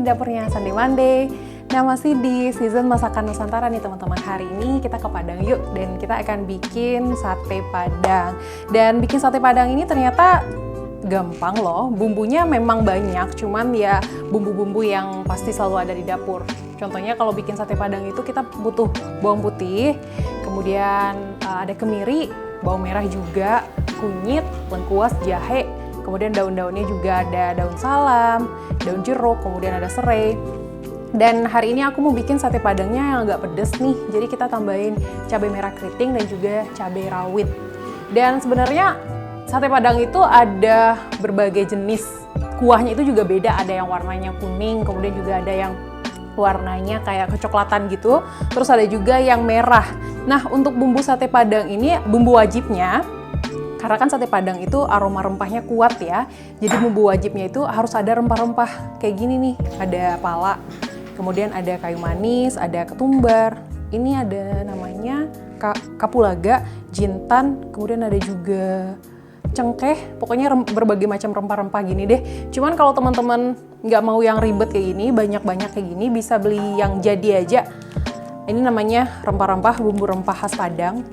di dapurnya Sunday Monday. Nah, masih di season masakan Nusantara nih teman-teman. Hari ini kita ke Padang yuk, dan kita akan bikin sate Padang. Dan bikin sate Padang ini ternyata gampang loh, bumbunya memang banyak, cuman ya bumbu-bumbu yang pasti selalu ada di dapur. Contohnya kalau bikin sate Padang itu kita butuh bawang putih, kemudian ada kemiri, bawang merah juga, kunyit, lengkuas, jahe, kemudian daun-daunnya juga ada daun salam, daun jeruk, kemudian ada serai. Dan hari ini aku mau bikin sate Padangnya yang agak pedes nih, jadi kita tambahin cabai merah keriting dan juga cabai rawit. Dan sebenarnya sate Padang itu ada berbagai jenis, kuahnya itu juga beda, ada yang warnanya kuning, kemudian juga ada yang warnanya kayak kecoklatan gitu, terus ada juga yang merah. Nah, untuk bumbu sate Padang ini bumbu wajibnya, karena kan sate Padang itu aroma rempahnya kuat ya, jadi bumbu wajibnya itu harus ada rempah-rempah kayak gini nih, ada pala, kemudian ada kayu manis, ada ketumbar, ini ada namanya kapulaga, jintan, kemudian ada juga cengkeh, pokoknya berbagai macam rempah-rempah gini deh. Cuman kalau teman-teman nggak mau yang ribet kayak gini, banyak-banyak kayak gini, bisa beli yang jadi aja. Ini namanya rempah-rempah, bumbu rempah khas Padang.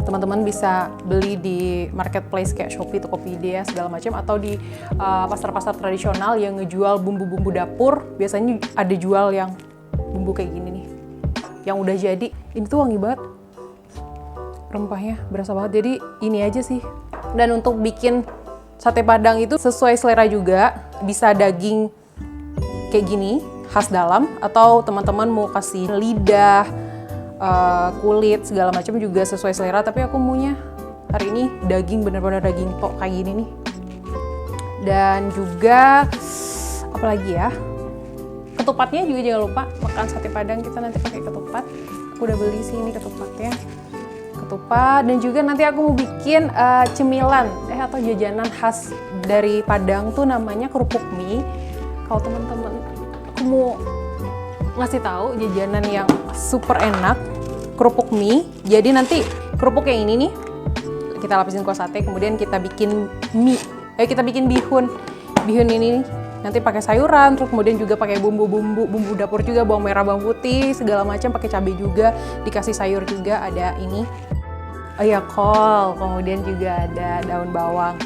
Teman-teman bisa beli di marketplace kayak Shopee, Tokopedia, segala macam, atau di pasar-pasar tradisional yang ngejual bumbu-bumbu dapur. Biasanya ada jual yang bumbu kayak gini nih, yang udah jadi. Ini tuh wangi banget, rempahnya berasa banget. Jadi ini aja sih. Dan untuk bikin sate Padang itu sesuai selera juga, bisa daging kayak gini, khas dalam, atau teman-teman mau kasih lidah, kulit, segala macam juga sesuai selera. Tapi aku maunya hari ini daging, bener-bener daging tok kayak gini nih. Dan juga apalagi ya, ketupatnya juga jangan lupa. Makan sate Padang kita nanti pakai ketupat. Aku udah beli sih ini ketupatnya, ketupat. Dan juga nanti aku mau bikin cemilan atau jajanan khas dari Padang tuh namanya kerupuk mie. Kalau teman-teman, aku mau ngasih tahu jajanan yang super enak, kerupuk mie. Jadi nanti kerupuk yang ini nih kita lapisin kuah sate, kemudian kita bikin mie. Kita bikin bihun. Bihun ini nanti pakai sayuran, terus kemudian juga pakai bumbu dapur juga, bawang merah, bawang putih, segala macam, pakai cabai juga, dikasih sayur juga, ada ini. Kol, kemudian juga ada daun bawang.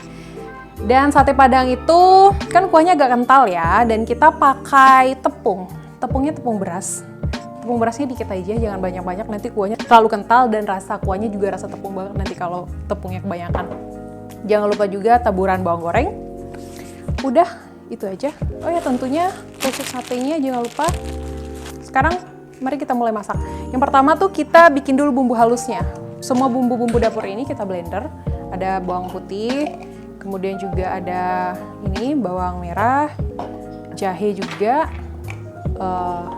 Dan sate Padang itu kan kuahnya agak kental ya, dan kita pakai tepung. Tepungnya tepung beras. Tepung berasnya dikit aja, jangan banyak-banyak, nanti kuahnya terlalu kental dan rasa kuahnya juga rasa tepung banget nanti kalau tepungnya kebanyakan. Jangan lupa juga taburan bawang goreng. Udah, itu aja. Oh ya, tentunya tusuk satenya jangan lupa. Sekarang mari kita mulai masak. Yang pertama tuh kita bikin dulu bumbu halusnya. Semua bumbu-bumbu dapur ini kita blender. Ada bawang putih, kemudian juga ada ini bawang merah, jahe juga,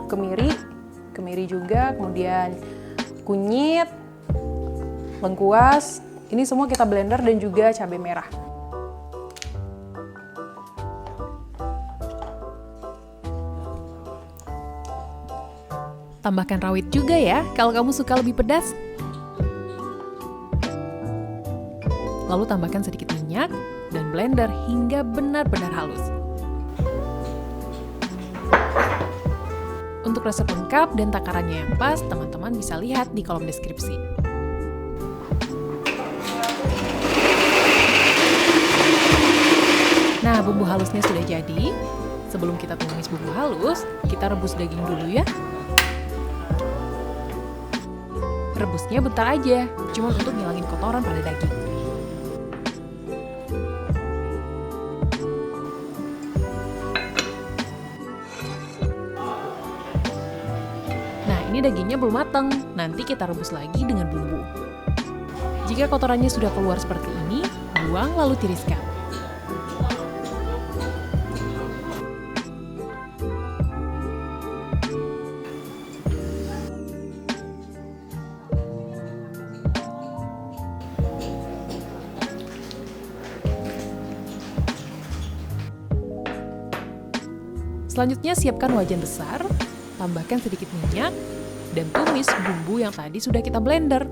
kemiri juga, kemudian kunyit, lengkuas. Ini semua kita blender, dan juga cabai merah. Tambahkan rawit juga ya kalau kamu suka lebih pedas. Lalu tambahkan sedikit minyak dan blender hingga benar-benar halus. Untuk resep lengkap dan takarannya yang pas, teman-teman bisa lihat di kolom deskripsi. Nah, bumbu halusnya sudah jadi. Sebelum kita tumis bumbu halus, kita rebus daging dulu ya. Rebusnya bentar aja, cuma untuk ngilangin kotoran pada daging. Ini dagingnya belum matang, nanti kita rebus lagi dengan bumbu. Jika kotorannya sudah keluar seperti ini, buang lalu tiriskan. Selanjutnya siapkan wajan besar, tambahkan sedikit minyak, dan tumis bumbu yang tadi sudah kita blender.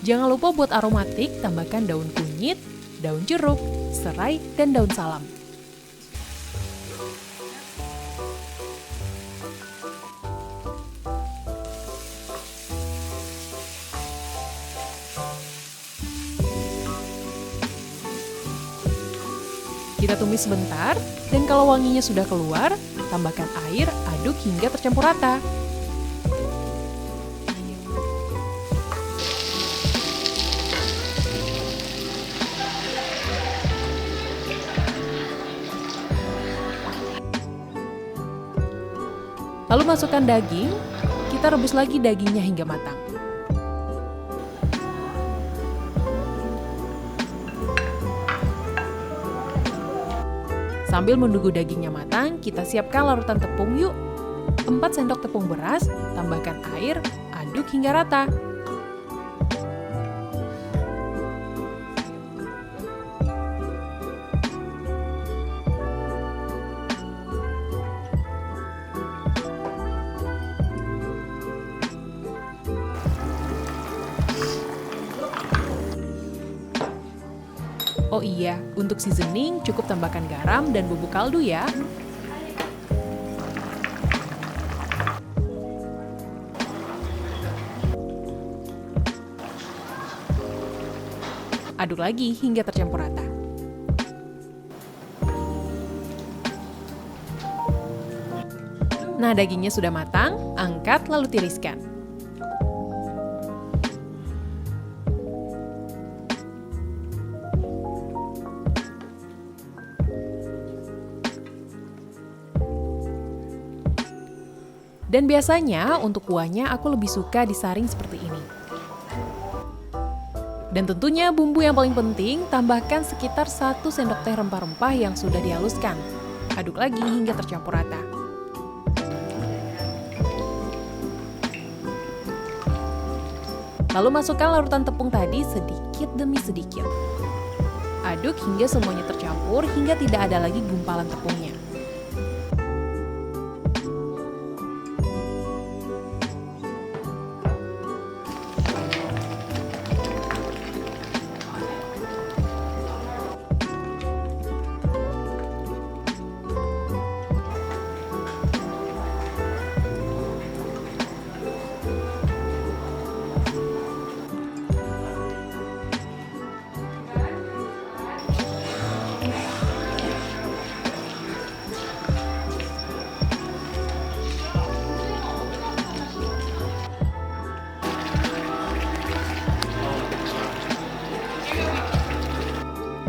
Jangan lupa buat aromatik, tambahkan daun kunyit, daun jeruk, serai, dan daun salam. Kita tumis sebentar, dan kalau wanginya sudah keluar, tambahkan air, aduk hingga tercampur rata. Lalu masukkan daging, kita rebus lagi dagingnya hingga matang. Sambil menunggu dagingnya matang, kita siapkan larutan tepung yuk. 4 sendok tepung beras, tambahkan air, aduk hingga rata. Oh iya, untuk seasoning cukup tambahkan garam dan bubuk kaldu ya. Aduk lagi hingga tercampur rata. Nah, dagingnya sudah matang, angkat lalu tiriskan. Dan biasanya untuk kuahnya aku lebih suka disaring seperti ini. Dan tentunya bumbu yang paling penting, tambahkan sekitar 1 sendok teh rempah-rempah yang sudah dihaluskan. Aduk lagi hingga tercampur rata. Lalu masukkan larutan tepung tadi sedikit demi sedikit. Aduk hingga semuanya tercampur hingga tidak ada lagi gumpalan tepungnya.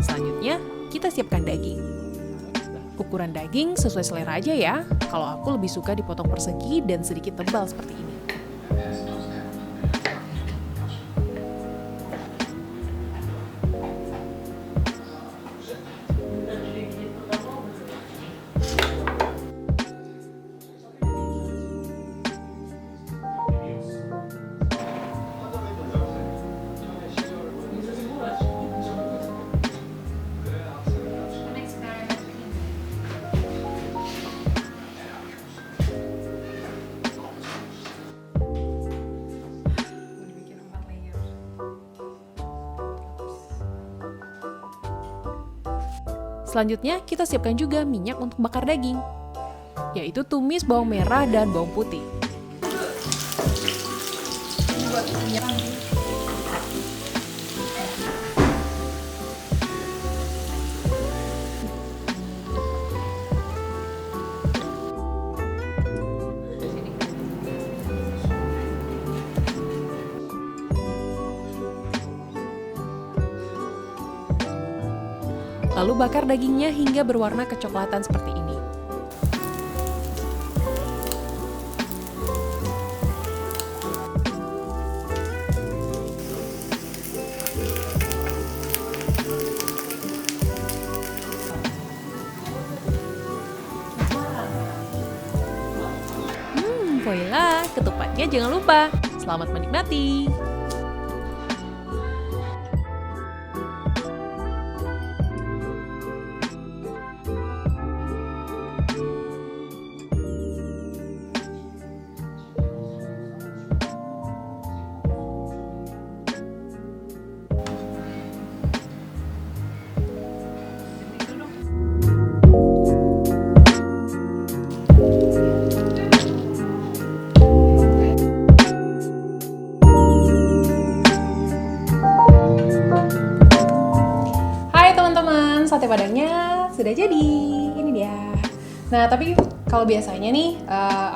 Selanjutnya, kita siapkan daging. Ukuran daging sesuai selera aja ya. Kalau aku lebih suka dipotong persegi dan sedikit tebal seperti ini. Selanjutnya, kita siapkan juga minyak untuk bakar daging, yaitu tumis bawang merah dan bawang putih. Lalu bakar dagingnya hingga berwarna kecoklatan seperti ini. Voila, ketupatnya jangan lupa. Selamat menikmati. sate padangnya sudah jadi. Ini dia. Nah, tapi kalau biasanya nih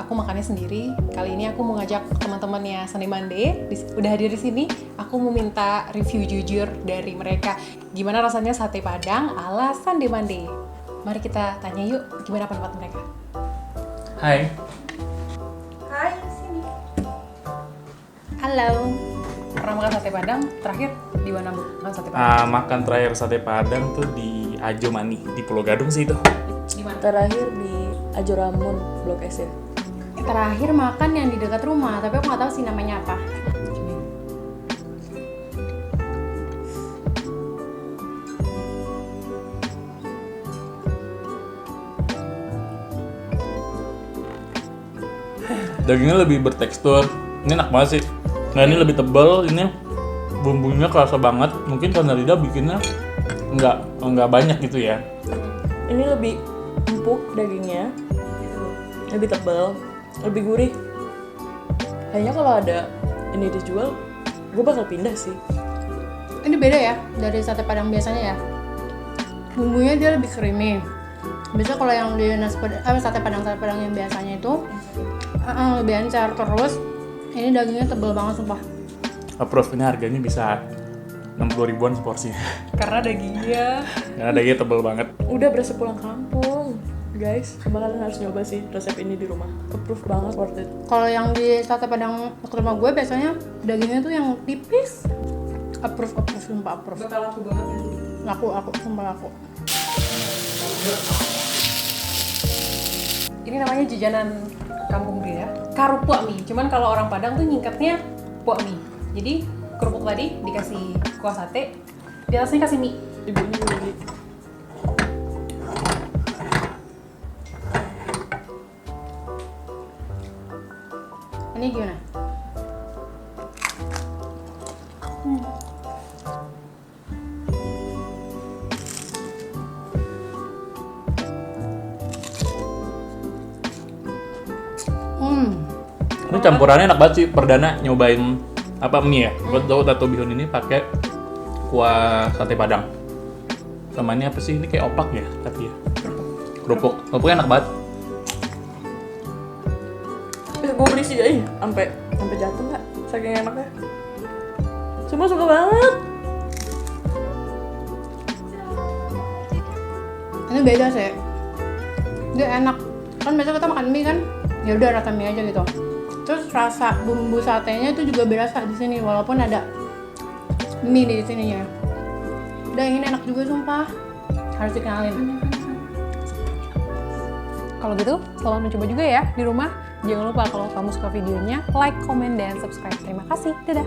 aku makannya sendiri. Kali ini aku mau ngajak teman-temannya Sunday Monday udah hadir di sini. Aku mau minta review jujur dari mereka. Gimana rasanya sate padang ala Sunday Monday? Mari kita tanya yuk, gimana pendapat mereka? Hai, Hai, sini. Halo. Pernah makan sate padang? Terakhir di mana, Bu? Makan sate padang? makan terakhir sate padang tuh di Ajo Mani, di Pulau Gadung sih itu. Di mana? Terakhir di Ajo Ramun, Blok S ya. Terakhir makan yang di dekat rumah, tapi aku nggak tahu sih namanya apa. Dagingnya lebih bertekstur, ini enak banget sih. Nah ini lebih tebal, ini bumbunya kerasa banget. Mungkin karena lidah bikinnya nggak banyak gitu ya. Ini lebih empuk dagingnya, lebih tebal, lebih gurih. Kayaknya kalau ada ini dijual, gue bakal pindah sih. Ini beda ya dari sate padang biasanya ya. Bumbunya dia lebih creamy. Biasanya kalau yang di sate padang yang biasanya itu lebih encer. Terus ini dagingnya tebal banget sumpah. Approve, ini harganya bisa 60 ribuan seporsinya. Karena dagingnya Karena dagingnya tebal banget. Udah berasa pulang kampung, guys. Coba kalian harus nyoba sih resep ini di rumah. Approve banget, worth it. Kalau yang di sate padang dekat rumah gue biasanya dagingnya tuh yang tipis. Approve sumpah approve. bakal laku banget ya. Aku sumpah laku. Ini namanya jajanan kampung gue ya, karupuk mie. Cuman kalau orang Padang tuh nyingkatnya puak mie. Jadi kerupuk tadi dikasih kuah sate, di atasnya kasih mie. Ibunya beli. Ini gimana? Ini campurannya enak banget sih. Perdana nyobain apa mie ya. Gue tau tato bihun ini pakai kuah sate padang. Sama ini apa sih? Ini kayak opak ya, tapi ya. Kerupuknya enak banget. Gue beli sih aja, sampai jatuh nggak? Saking enaknya. Semua suka banget. Ini beda sih. Dia enak. Kan biasa kita makan mie kan, ya udah rasa mie aja gitu. Terus rasa bumbu satenya itu juga berasa di sini walaupun ada mie di sininya. Udah ini enak juga sumpah. Harus dikenalin. Kalau gitu, selamat mencoba juga ya di rumah. Jangan lupa kalau kamu suka videonya, like, comment, dan subscribe. Terima kasih. Dadah.